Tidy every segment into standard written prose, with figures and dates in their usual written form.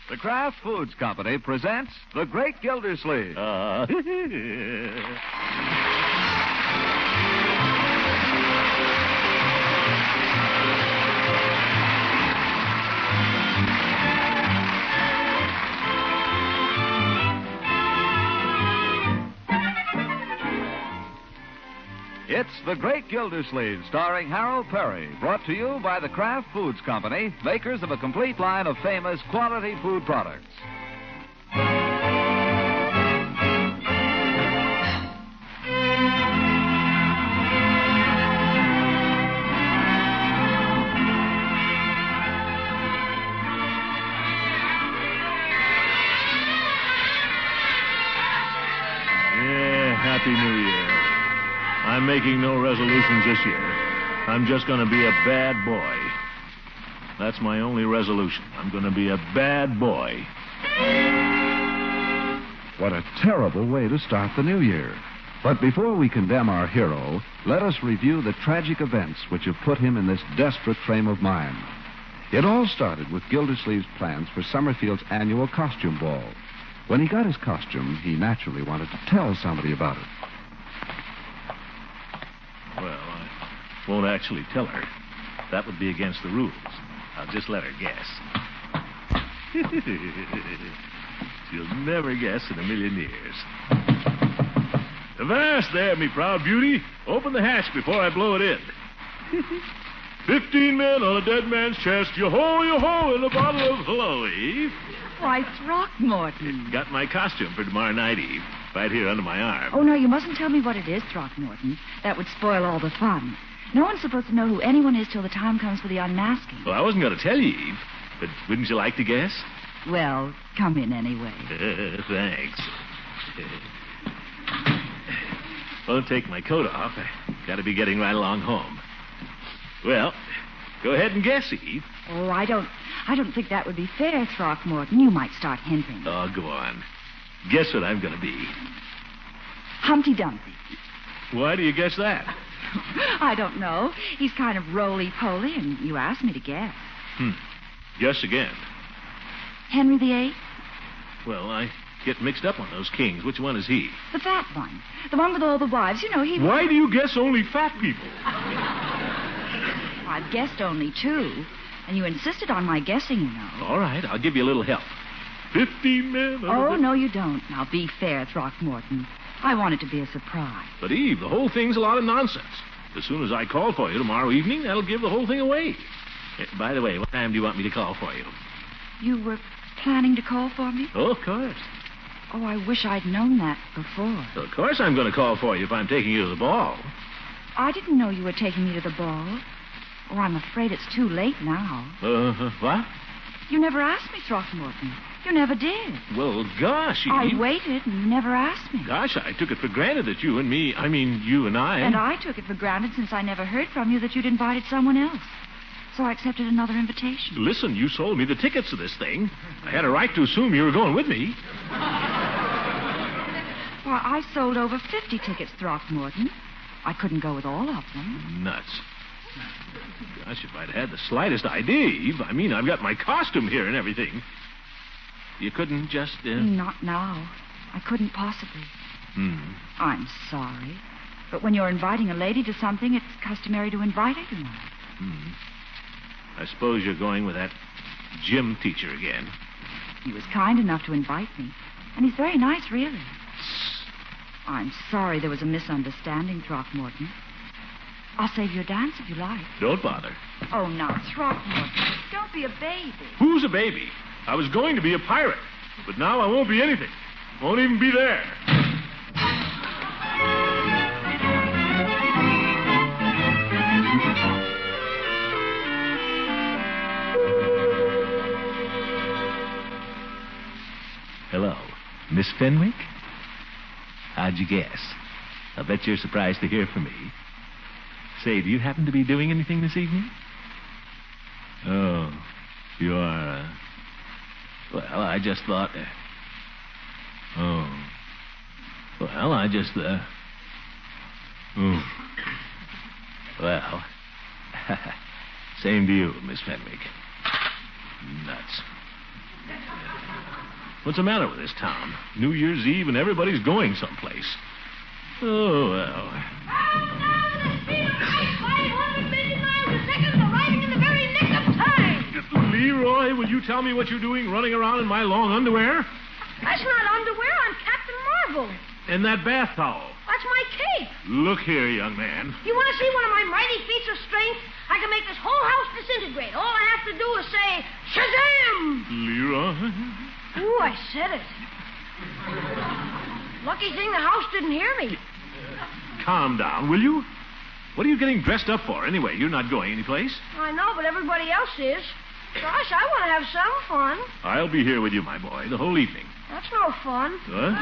The Kraft Foods Company presents The Great Gildersleeve. It's The Great Gildersleeve, starring Harold Perry, brought to you by the Kraft Foods Company, makers of a complete line of famous quality food products. Happy New Year. I'm making no resolutions this year. I'm just going to be a bad boy. That's my only resolution. I'm going to be a bad boy. What a terrible way to start the new year. But before we condemn our hero, let us review the tragic events which have put him in this desperate frame of mind. It all started with Gildersleeve's plans for Summerfield's annual costume ball. When he got his costume, he naturally wanted to tell somebody about it. Well, I won't actually tell her. That would be against the rules. I'll just let her guess. She'll never guess in a million years. Avast there, me proud beauty. Open the hatch before I blow it in. 15 men on a dead man's chest. Yo-ho, in a bottle of hello, Eve. Why, Throckmorton. Got my costume for tomorrow night, Eve. Right here under my arm. Oh, no, you mustn't tell me what it is, Throckmorton. That would spoil all the fun. No one's supposed to know who anyone is till the time comes for the unmasking. Well, I wasn't going to tell you, Eve. But wouldn't you like to guess? Well, come in anyway. Thanks. Won't take my coat off. I got to be getting right along home. Well, go ahead and guess, Eve. Oh, I don't think that would be fair, Throckmorton. You might start hinting. Oh, go on. Guess what I'm going to be. Humpty Dumpty. Why do you guess that? I don't know. He's kind of roly-poly, and you asked me to guess. Guess again. Henry VIII? Well, I get mixed up on those kings. Which one is he? The fat one. The one with all the wives. You know, he... Why do you guess only fat people? I've guessed only two, and you insisted on my guessing, you know. All right, I'll give you a little help. 15 men... Oh, no, you don't. Now, be fair, Throckmorton. I want it to be a surprise. But, Eve, the whole thing's a lot of nonsense. As soon as I call for you tomorrow evening, that'll give the whole thing away. By the way, what time do you want me to call for you? You were planning to call for me? Oh, of course. Oh, I wish I'd known that before. So of course I'm going to call for you if I'm taking you to the ball. I didn't know you were taking me to the ball. Oh, I'm afraid it's too late now. What? You never asked me, Throckmorton. You never did. Well, gosh, Eve. I waited, and you never asked me. Gosh, I took it for granted that you and me, you and I... And I took it for granted since I never heard from you that you'd invited someone else. So I accepted another invitation. Listen, you sold me the tickets to this thing. I had a right to assume you were going with me. Why, I sold over 50 tickets, Throckmorton. I couldn't go with all of them. Nuts. Gosh, if I'd had the slightest idea, Eve. I've got my costume here and everything. You couldn't just... Not now. I couldn't possibly. I'm sorry. But when you're inviting a lady to something, it's customary to invite her, you know. I suppose you're going with that gym teacher again. He was kind enough to invite me. And he's very nice, really. I'm sorry there was a misunderstanding, Throckmorton. I'll save you a dance if you like. Don't bother. Oh, now, Throckmorton, don't be a baby. Who's a baby? I was going to be a pirate, but now I won't be anything. Won't even be there. Hello, Miss Fenwick? How'd you guess? I'll bet you're surprised to hear from me. Say, do you happen to be doing anything this evening? Oh, you are, Well, I just thought... Well, I just, Well, same to you, Miss Fenwick. Nuts. What's the matter with this town? New Year's Eve and everybody's going someplace. Oh, well. Leroy, will you tell me what you're doing running around in my long underwear? That's not underwear. I'm Captain Marvel. And that bath towel. That's my cape. Look here, young man. You want to see one of my mighty feats of strength? I can make this whole house disintegrate. All I have to do is say, Shazam! Leroy? Ooh, I said it. Lucky thing the house didn't hear me. Calm down, will you? What are you getting dressed up for, anyway? You're not going anyplace. I know, but everybody else is. Gosh, I want to have some fun. I'll be here with you, my boy, the whole evening. That's no fun. What?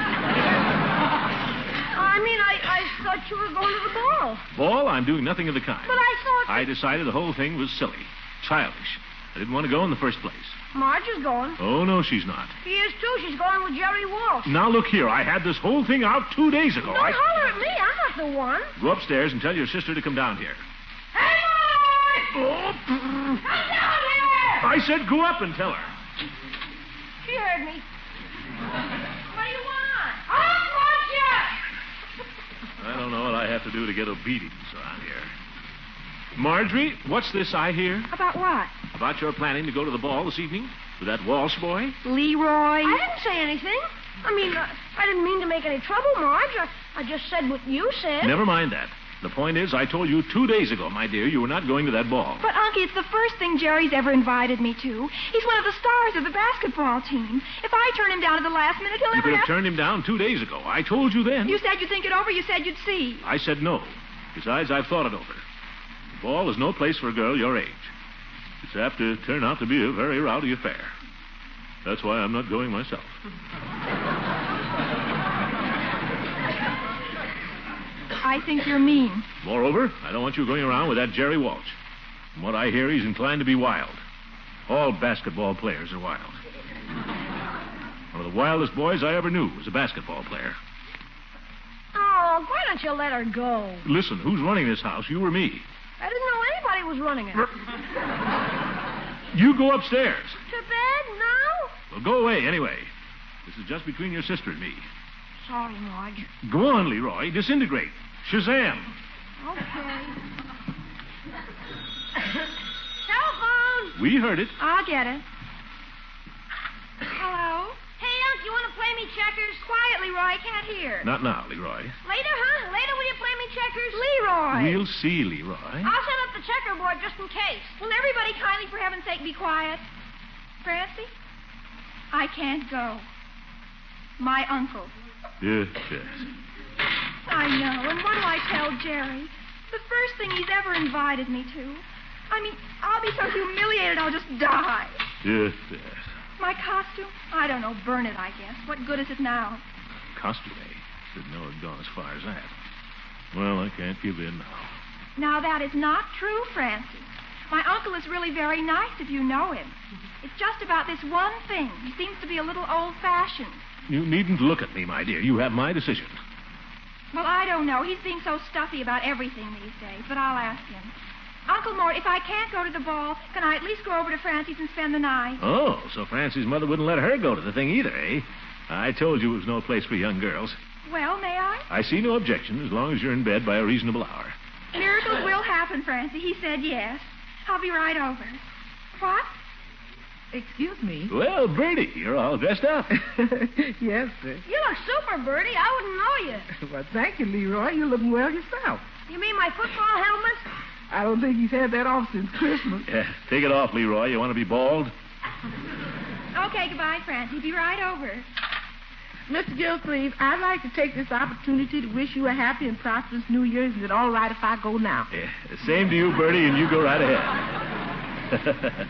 I mean, I thought you were going to the ball. Ball? I'm doing nothing of the kind. But I thought... I decided the whole thing was silly. Childish. I didn't want to go in the first place. Marge is going. Oh, no, she's not. She is, too. She's going with Jerry Walsh. Now, look here. I had this whole thing out 2 days ago. Don't holler at me. I'm not the one. Go upstairs and tell your sister to come down here. Hey, Marge! Oh. Come down here! I said go up and tell her. She heard me. What do you want? I want you! I don't know what I have to do to get obedience around here. Marjorie, what's this I hear? About what? About your planning to go to the ball this evening with that Walsh boy? Leroy? I didn't say anything. I mean, I didn't mean to make any trouble, Marge. I just said what you said. Never mind that. The point is, I told you 2 days ago, my dear, you were not going to that ball. But, Unky, it's the first thing Jerry's ever invited me to. He's one of the stars of the basketball team. If I turn him down at the last minute, he'll You never could have turned him down 2 days ago. I told you then. You said you'd think it over. You said you'd see. I said no. Besides, I've thought it over. The ball is no place for a girl your age. It's apt to turn out to be a very rowdy affair. That's why I'm not going myself. I think you're mean. Moreover, I don't want you going around with that Jerry Walsh. From what I hear, he's inclined to be wild. All basketball players are wild. One of the wildest boys I ever knew was a basketball player. Oh, why don't you let her go? Listen, who's running this house, you or me? I didn't know anybody was running it. You go upstairs. To bed now? Well, go away anyway. This is just between your sister and me. Sorry, Marge. Go on, Leroy. Disintegrate. Shazam. Okay. Telephone! We heard it. I'll get it. Hello? Hey, Unc, you want to play me checkers? Quiet, Leroy. I can't hear. Not now, Leroy. Later, huh? Later, will you play me checkers? Leroy! We'll see, Leroy. I'll set up the checkerboard just in case. Will everybody kindly, for heaven's sake, be quiet? Francie? I can't go. My uncle. Yes, yes. I know. And what'll I tell Jerry? The first thing he's ever invited me to. I mean, I'll be so humiliated I'll just die. Yes, yes. My costume? I don't know. Burn it, I guess. What good is it now? Costume, eh? Didn't know it'd gone as far as that. Well, I can't give in now. Now, that is not true, Francie. My uncle is really very nice if you know him. It's just about this one thing. He seems to be a little old-fashioned. You needn't look at me, my dear. You have my decision. Well, I don't know. He's being so stuffy about everything these days, but I'll ask him. Uncle Mort, if I can't go to the ball, can I at least go over to Francie's and spend the night? Oh, so Francie's mother wouldn't let her go to the thing either, eh? I told you it was no place for young girls. Well, may I? I see no objection as long as you're in bed by a reasonable hour. Miracles will happen, Francie. He said yes. I'll be right over. What? Excuse me. Well, Bertie, you're all dressed up. Yes, sir. You look super, Bertie. I wouldn't know you. Well, thank you, Leroy. You're looking well yourself. You mean my football helmet? I don't think he's had that off since Christmas. Yeah, take it off, Leroy. You want to be bald? Okay, goodbye, Francie. Be right over. Mr. Gilsleeve, I'd like to take this opportunity to wish you a happy and prosperous New Year. Is it all right if I go now? Yeah, same to you, Bertie, and you go right ahead.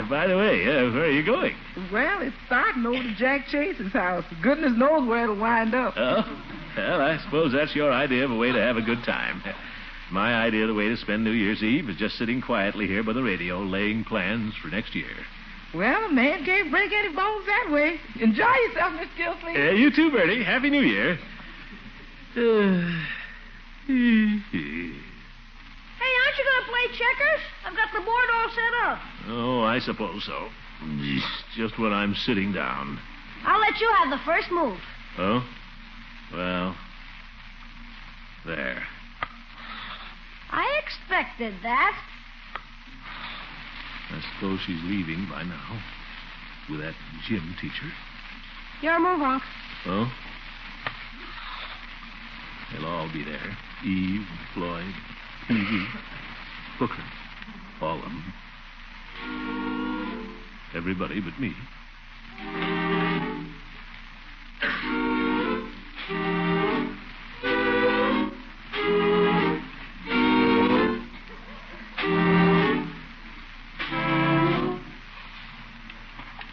By the way, where are you going? Well, it's starting over to Jack Chase's house. Goodness knows where it'll wind up. Oh? Well, I suppose that's your idea of a way to have a good time. My idea of the way to spend New Year's Eve is just sitting quietly here by the radio, laying plans for next year. Well, a man can't break any bones that way. Enjoy yourself, Mr. Gilsleeve. You too, Bertie. Happy New Year. Hey, aren't you going to play checkers? I've got the board all set up. Oh, I suppose so. Just when I'm sitting down. I'll let you have the first move. Oh? Well, there. I expected that. I suppose she's leaving by now with that gym teacher. Your move, Unc. Oh? They'll all be there. Eve, Floyd, Evie, Hooker. All of them. Everybody but me.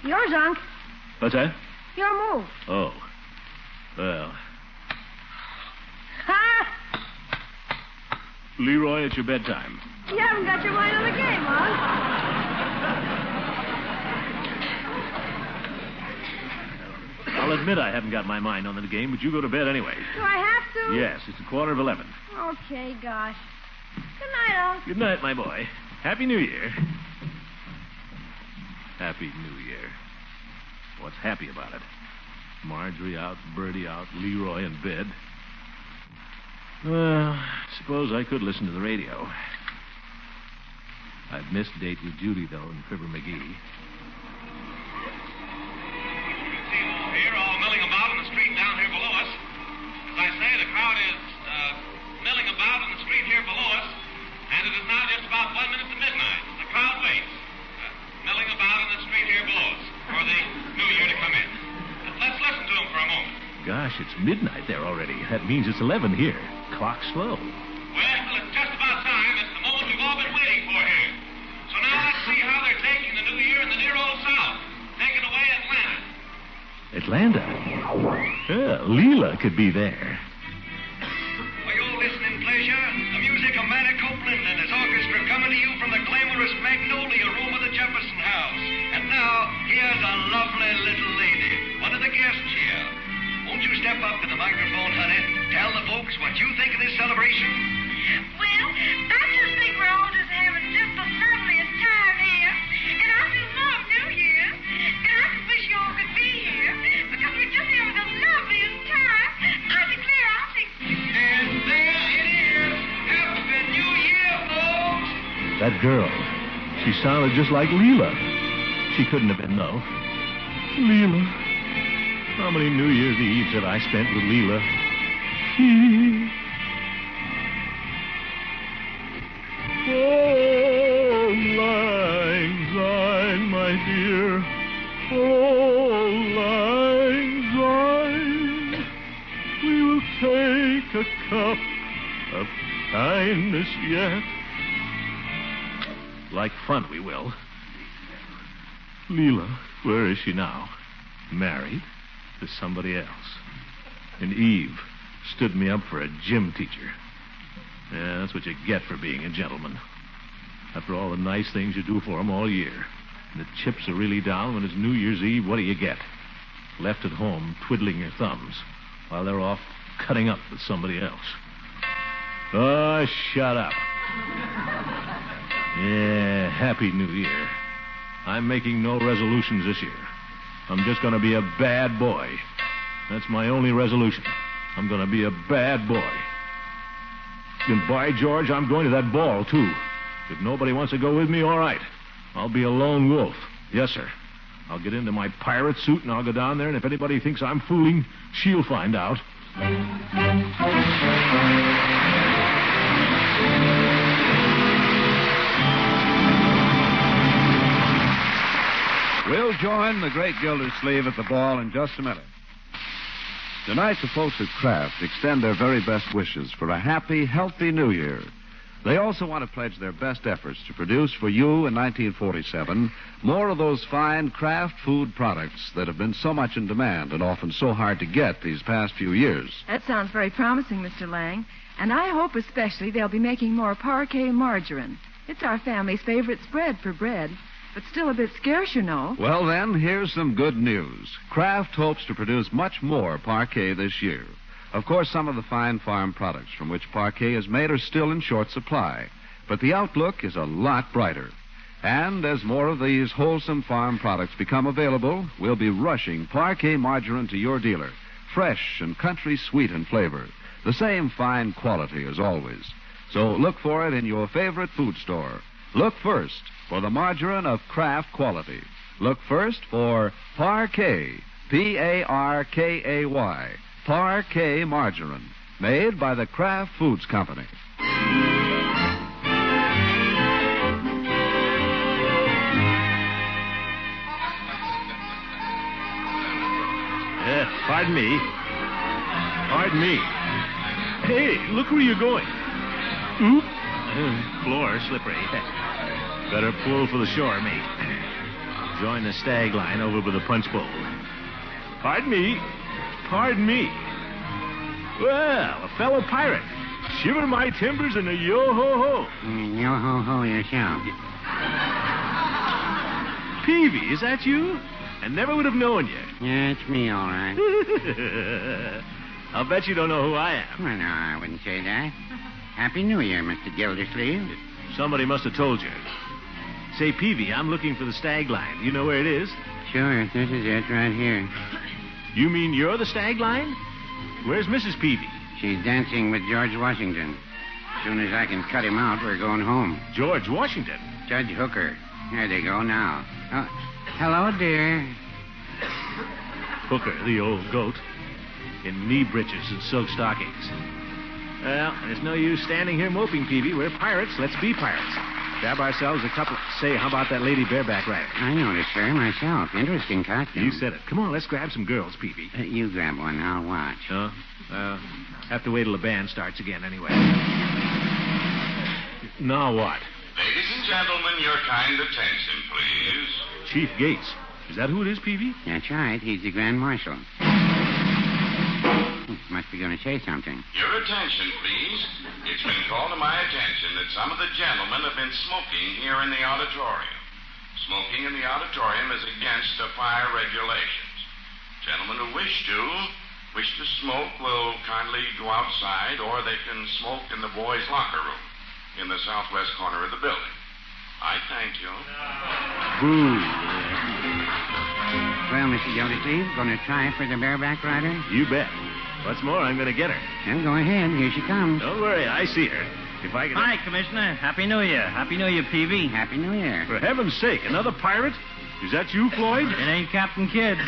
Yours, Unc. What's that? Your move. Oh. Well. Ha! Leroy, it's your bedtime. You haven't got your mind on the game, Unc. I'll admit I haven't got my mind on the game, but you go to bed anyway. Do I have to? Yes, it's 11:15. Okay, gosh. Good night, Unc. Good night, my boy. Happy New Year. Happy New Year. What's happy about it? Marjorie out, Bertie out, Leroy in bed. Well, suppose I could listen to the radio. I've missed date with Judy, though, and Fibber McGee. You can see them all here, all milling about in the street down here below us. As I say, the crowd is milling about in the street here below us, and it is now just about 1 minute to midnight. The crowd waits, milling about in the street here below us for the new year to come in. Let's listen to them for a moment. Gosh, it's midnight there already. That means it's 11 here. Clock's slow. Well, it's just about time. It's the moment we've all been waiting for here. So now let's see how they're taking the new year in the near old South. Taking away Atlanta. Atlanta? Yeah, Leela could be there. For your listening pleasure, the music of Manny Copeland and his orchestra coming to you from the glamorous Magnolia room of the Jefferson House. And now, here's a lovely little lady, one of the guests here. Won't you step up to the microphone, honey? Tell the folks what you think of this celebration. Well, I just think we're all just having just the loveliest time here. And I just love New Year's. And I just wish you all could be here because we're just having the loveliest time. I declare I think... And there it is. Happy New Year, folks. That girl. She sounded just like Leela. She couldn't have been, though. Leela. How many New Year's Eves have I spent with Leela? Oh, lang syne, my dear. Oh, lang syne. We will take a cup of kindness yet. Like fun, we will. Leela, where is she now? Married to somebody else. And Eve stood me up for a gym teacher. Yeah, that's what you get for being a gentleman. After all the nice things you do for them all year. And the chips are really down when it's New Year's Eve, what do you get? Left at home twiddling your thumbs while they're off cutting up with somebody else. Oh, shut up. Yeah, Happy New Year. I'm making no resolutions this year. I'm just going to be a bad boy. That's my only resolution. I'm going to be a bad boy. And by George, I'm going to that ball, too. If nobody wants to go with me, all right. I'll be a lone wolf. Yes, sir. I'll get into my pirate suit and I'll go down there, and if anybody thinks I'm fooling, she'll find out. We'll join the great Gildersleeve at the ball in just a minute. Tonight, the folks at Kraft extend their very best wishes for a happy, healthy New Year. They also want to pledge their best efforts to produce for you in 1947 more of those fine Kraft food products that have been so much in demand and often so hard to get these past few years. That sounds very promising, Mr. Lang. And I hope especially they'll be making more parquet margarine. It's our family's favorite spread for bread, but still a bit scarce, you know. Well, then, here's some good news. Kraft hopes to produce much more parquet this year. Of course, some of the fine farm products from which parquet is made are still in short supply, but the outlook is a lot brighter. And as more of these wholesome farm products become available, we'll be rushing Parquet margarine to your dealer. Fresh and country sweet in flavor. The same fine quality as always. So look for it in your favorite food store. Look first for the margarine of Kraft quality. Look first for Parquet, Parkay, Parquet margarine, made by the Kraft Foods Company. Pardon me. Pardon me. Hey, look where you're going. Oop. Floor slippery. Better pull for the shore, mate. Join the stag line over by the punch bowl. Pardon me. Pardon me. Well, a fellow pirate. Shiver my timbers and a yo-ho-ho. Yo-ho-ho yourself. Peavy, is that you? I never would have known you. Yeah, it's me, all right. I'll bet you don't know who I am. Well, no, I wouldn't say that. Happy New Year, Mr. Gildersleeve. Somebody must have told you. Say, Peavy, I'm looking for the stag line. You know where it is? Sure, this is it right here. You mean you're the stag line? Where's Mrs. Peavy? She's dancing with George Washington. As soon as I can cut him out, we're going home. George Washington? Judge Hooker. There they go now. Oh, hello, dear. Hooker, the old goat, in knee breeches and silk stockings. Well, there's no use standing here moping, Peavy. We're pirates. Let's be pirates. Grab ourselves a couple. Say, how about that lady bareback rider? I noticed her myself. Interesting costume. You said it. Come on, let's grab some girls, Peavy. You grab one. I'll watch. Huh? Have to wait till the band starts again anyway. Now what? Ladies and gentlemen, your kind attention, please. Chief Gates. Is that who it is, Peavy? That's right. He's the Grand Marshal. Must be going to say something. Your attention, please. It's been called to my attention that some of the gentlemen have been smoking here in the auditorium. Smoking in the auditorium is against the fire regulations. Gentlemen who wish to smoke will kindly go outside, or they can smoke in the boys' locker room in the southwest corner of the building. I thank you. Boo. Well, Mr. Gildersleeve, going to try for the bareback rider? You bet. What's more, I'm going to get her. Well, go ahead. Here she comes. Don't worry, I see her. If I can... Hi, Commissioner. Happy New Year. Happy New Year, Peavy. Happy New Year. For heaven's sake, another pirate? Is that you, Floyd? It ain't Captain Kidd.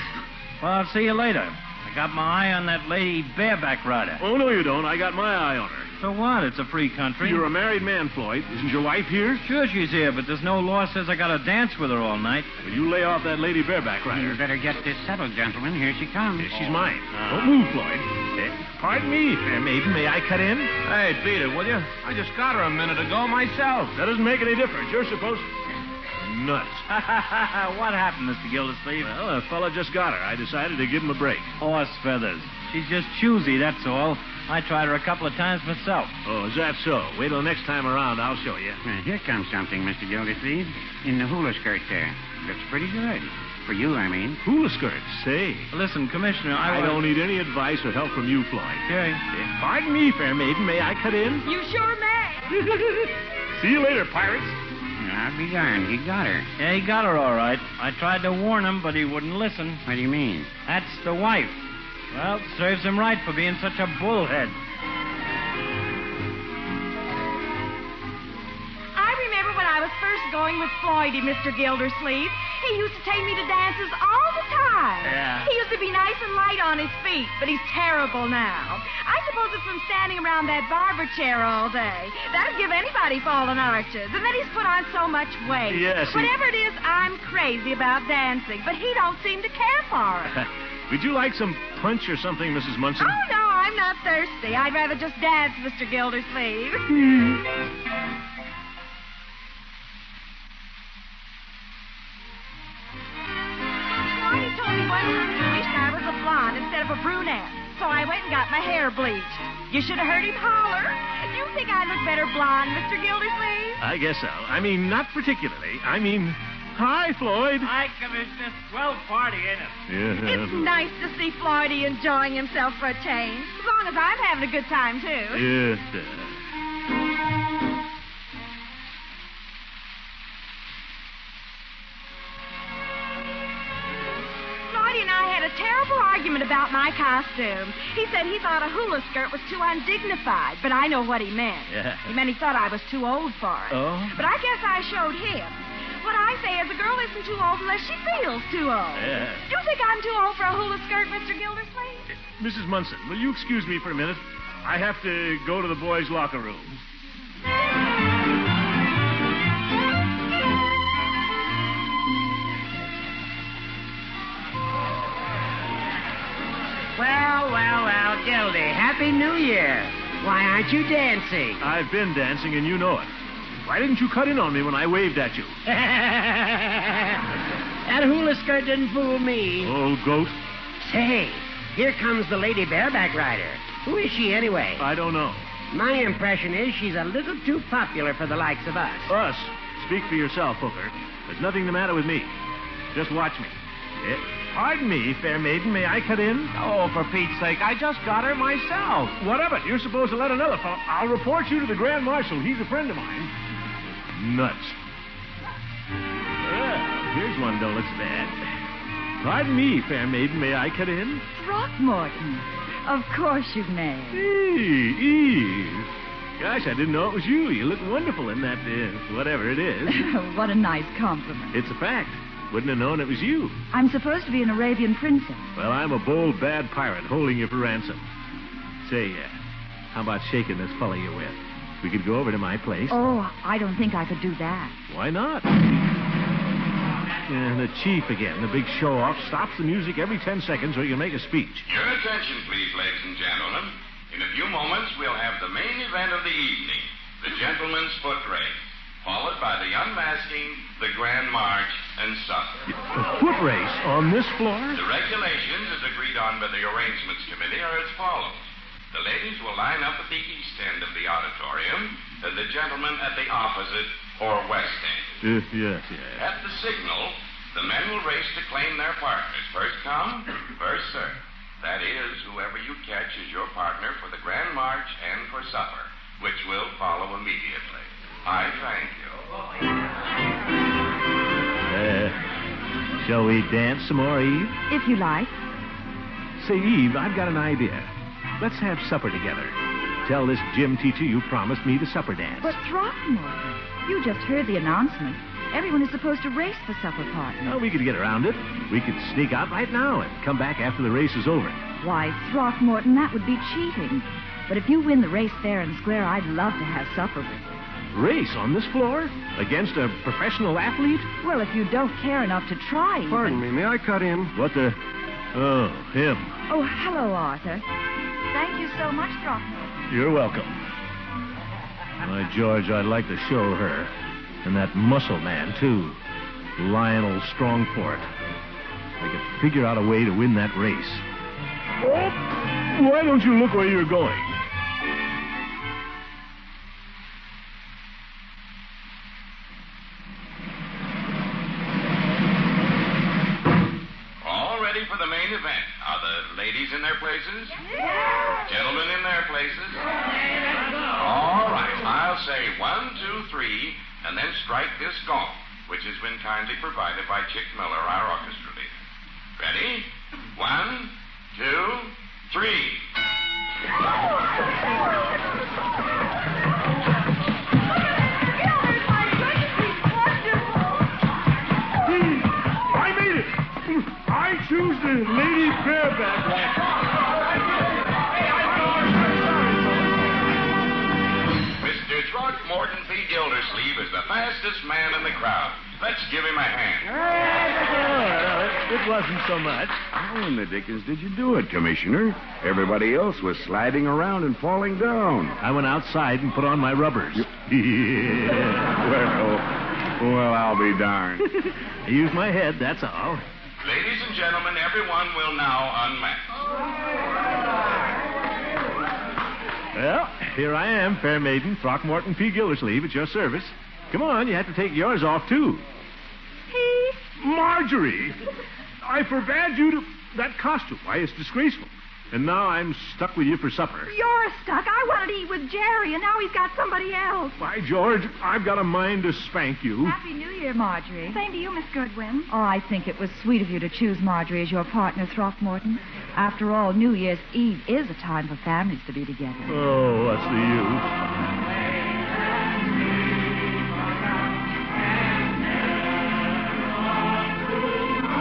Well, I'll see you later. I got my eye on that lady bareback rider. Oh, no, you don't. I got my eye on her. So what? It's a free country. You're a married man, Floyd. Isn't your wife here? Sure she's here, but there's no law says I gotta dance with her all night. Well, you lay off that lady bareback rider. You better get this settled, gentlemen. Here she comes. She's mine. Don't move, Floyd. Pardon me, fair maiden. May I cut in? Hey, beat it, will you? I just got her a minute ago myself. That doesn't make any difference. You're supposed... Nuts. What happened, Mr. Gildersleeve? Well, a fella just got her. I decided to give him a break. Horse feathers. She's just choosy, that's all. I tried her a couple of times myself. Oh, is that so? Wait till next time around. I'll show you. Here comes something, Mr. Gildersleeve. In the hula skirt there. Looks pretty good. For you, I mean. Hula skirts? Say. Listen, Commissioner, I don't need any advice or help from you, Floyd. Okay. Pardon me, fair maiden. May I cut in? You sure may. See you later, pirates. I'll be darned. He got her. Yeah, he got her all right. I tried to warn him, but he wouldn't listen. What do you mean? That's the wife. Well, serves him right for being such a bullhead. I remember when I was first going with Floydie, Mr. Gildersleeve. He used to take me to dances all the time. Yeah. He used to be nice and light on his feet, but he's terrible now. I suppose it's from standing around that barber chair all day. That'd give anybody fallen arches. And then he's put on so much weight. Yes. Whatever it is, I'm crazy about dancing, but he don't seem to care for it. Would you like some punch or something, Mrs. Munson? Oh, no, I'm not thirsty. I'd rather just dance, Mr. Gildersleeve. Floydie told me one time he wished I was a blonde instead of a brunette, so I went and got my hair bleached. You should have heard him holler. Do you think I look better blonde, Mr. Gildersleeve? I guess so. I mean, not particularly. I mean... Hi, Floyd. Hi, Commissioner. Swell party, ain't it? Yeah. It's nice to see Floydie enjoying himself for a change, as long as I'm having a good time, too. Yes. had a terrible argument about my costume. He said he thought a hula skirt was too undignified, but I know what he meant. Yeah. He meant he thought I was too old for it. Oh? But I guess I showed him. What I say is a girl isn't too old unless she feels too old. Yeah. You think I'm too old for a hula skirt, Mr. Gildersleeve? Mrs. Munson, will you excuse me for a minute? I have to go to the boys' locker room. Well, Gildy, Happy New Year. Why aren't you dancing? I've been dancing, and you know it. Why didn't you cut in on me when I waved at you? That hula skirt didn't fool me. Old goat. Say, here comes the lady bareback rider. Who is she anyway? I don't know. My impression is she's a little too popular for the likes of us. Us? Speak for yourself, Hooker. There's nothing the matter with me. Just watch me. Pardon me, fair maiden. May I cut in? Oh, for Pete's sake, I just got her myself. What of it? You're supposed to let another fellow. I'll report you to the Grand Marshal. He's a friend of mine. Nuts. Well, here's one don't look so bad. Pardon me, fair maiden. May I cut in? Throckmorton. Of course you may. Eve. Gosh, I didn't know it was you. You look wonderful in that, whatever it is. What a nice compliment. It's a fact. Wouldn't have known it was you. I'm supposed to be an Arabian princess. Well, I'm a bold, bad pirate holding you for ransom. Say, how about shaking this fellow you're with? We could go over to my place. Oh, I don't think I could do that. Why not? And the chief again, the big show-off, stops the music every 10 seconds so he can make a speech. Your attention, please, ladies and gentlemen. In a few moments, we'll have the main event of the evening, the gentleman's foot race, followed by the unmasking, the grand march, and supper. A foot race on this floor? The regulations, as agreed on by the arrangements committee, are as follows. The ladies will line up at the east end of the auditorium, and the gentlemen at the opposite or west end. Yes. At the signal, the men will race to claim their partners. First come, first served. That is, whoever you catch is your partner for the grand march and for supper, which will follow immediately. I thank you. Shall we dance some more, Eve? If you like. Say, Eve, I've got an idea. Let's have supper together. Tell this gym teacher you promised me the supper dance. But Throckmorton, you just heard the announcement. Everyone is supposed to race for supper partners. Well, we could get around it. We could sneak out right now and come back after the race is over. Why, Throckmorton, that would be cheating. But if you win the race fair and square, I'd love to have supper with you. Race on this floor? Against a professional athlete? Well, if you don't care enough to try even. Pardon me, may I cut in? What the... Oh, him. Oh, hello, Arthur. Thank you so much, Throckmorton. You're welcome. My George, I'd like to show her. And that muscle man, too. Lionel Strongport. I could figure out a way to win that race. Oh, why don't you look where you're going? All ready for the main event. Are the ladies in their places? Yeah. Gentlemen in their places? All right. I'll say 1, 2, 3, and then strike this gong, which has been kindly provided by Chick Miller, our orchestra leader. Ready? 1, 2, 3. I made it! I choose the lady bareback. Mr. Throckmorton P. Gildersleeve is the fastest man in the crowd. Let's give him a hand. It wasn't so much. How in the dickens did you do it, Commissioner? Everybody else was sliding around and falling down. I went outside and put on my rubbers. Well, I'll be darned. I used my head, that's all. Ladies and gentlemen, everyone will now unmask. Well, here I am, fair maiden, Throckmorton P. Gildersleeve, at your service. Come on, you have to take yours off, too. He? Marjorie! I forbade you to... That costume. Why, it's disgraceful. And now I'm stuck with you for supper. You're stuck. I wanted to eat with Jerry, and now he's got somebody else. By George, I've got a mind to spank you. Happy New Year, Marjorie. Same to you, Miss Goodwin. Oh, I think it was sweet of you to choose Marjorie as your partner, Throckmorton. After all, New Year's Eve is a time for families to be together. Oh, what's the use?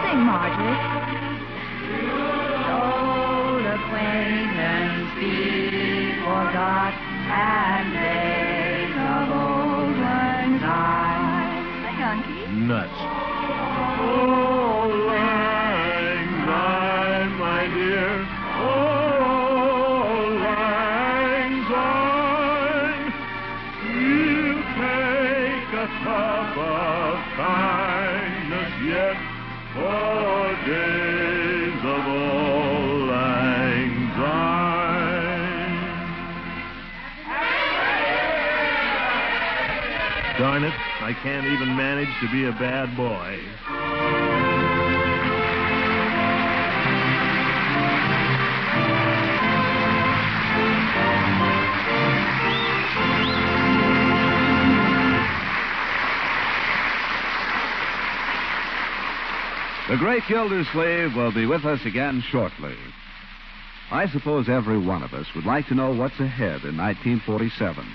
Sing, Marjorie. Acquaintance be forgot, and days of old lang syne. Sing, Unky. Nuts. Oh, lang syne, my dear. Oh, lang syne. We'll take a cup of kindness yet for days of old lang syne. Darn it, I can't even manage to be a bad boy. The great Gildersleeve will be with us again shortly. I suppose every one of us would like to know what's ahead in 1947.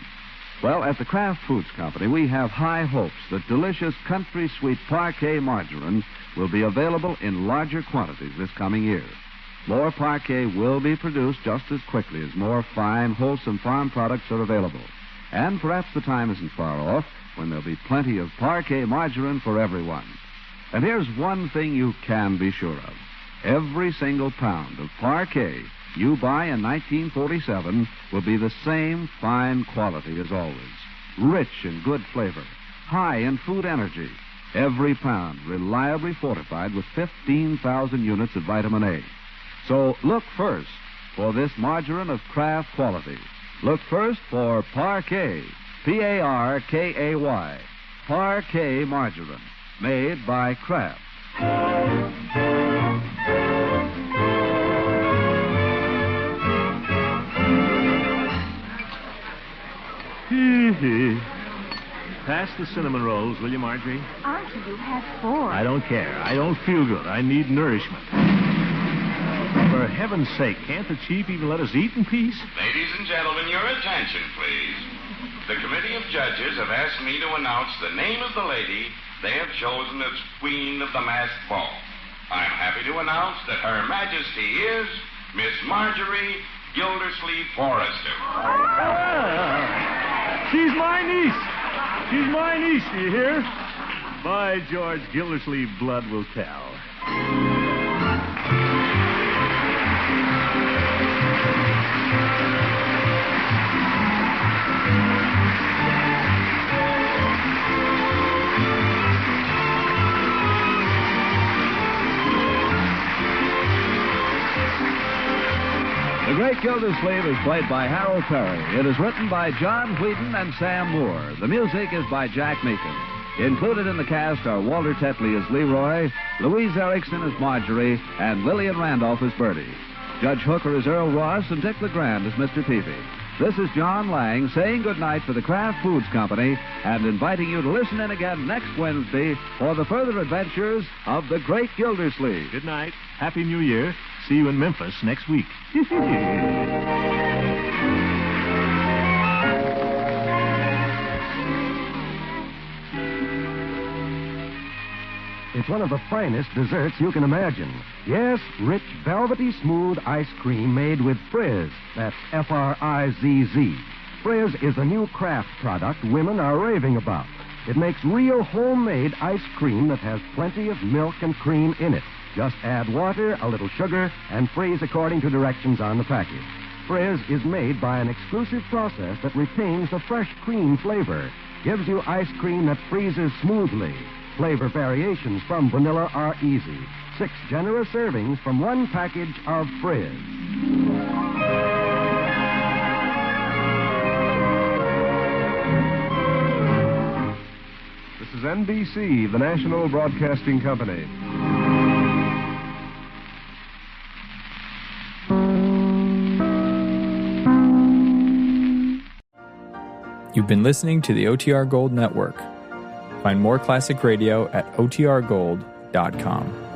Well, at the Kraft Foods Company, we have high hopes that delicious country sweet parquet margarine will be available in larger quantities this coming year. More parquet will be produced just as quickly as more fine, wholesome farm products are available. And perhaps the time isn't far off when there'll be plenty of parquet margarine for everyone. And here's one thing you can be sure of. Every single pound of parquet you buy in 1947 will be the same fine quality as always. Rich in good flavor, high in food energy. Every pound reliably fortified with 15,000 units of vitamin A. So look first for this margarine of Kraft quality. Look first for Parquet, P-A-R-K-A-Y, Parquet margarine, made by Kraft. Pass the cinnamon rolls, will you, Marjorie? Unky, you had 4. I don't care. I don't feel good. I need nourishment. For heaven's sake, can't the chief even let us eat in peace? Ladies and gentlemen, your attention, please. The committee of judges have asked me to announce the name of the lady they have chosen as queen of the masked ball. I'm happy to announce that Her Majesty is Miss Marjorie Gildersleeve Forrester. She's my niece. She's my niece, do you hear? By George, Gildersleeve blood will tell. The Great Gildersleeve is played by Harold Perry. It is written by John Wheaton and Sam Moore. The music is by Jack Meakin. Included in the cast are Walter Tetley as Leroy, Louise Erickson as Marjorie, and Lillian Randolph as Bertie. Judge Hooker is Earl Ross, and Dick LeGrand as Mr. Peavy. This is John Lang saying goodnight for the Kraft Foods Company and inviting you to listen in again next Wednesday for the further adventures of the Great Gildersleeve. Good night. Happy New Year. See you in Memphis next week. It's one of the finest desserts you can imagine. Yes, rich, velvety, smooth ice cream made with Frizz. That's F-R-I-Z-Z. Frizz is the new Kraft product women are raving about. It makes real homemade ice cream that has plenty of milk and cream in it. Just add water, a little sugar, and freeze according to directions on the package. Frizz is made by an exclusive process that retains the fresh cream flavor. Gives you ice cream that freezes smoothly. Flavor variations from vanilla are easy. 6 generous servings from one package of Frizz. This is NBC, the National Broadcasting Company. You've been listening to the OTR Gold Network. Find more classic radio at otrgold.com.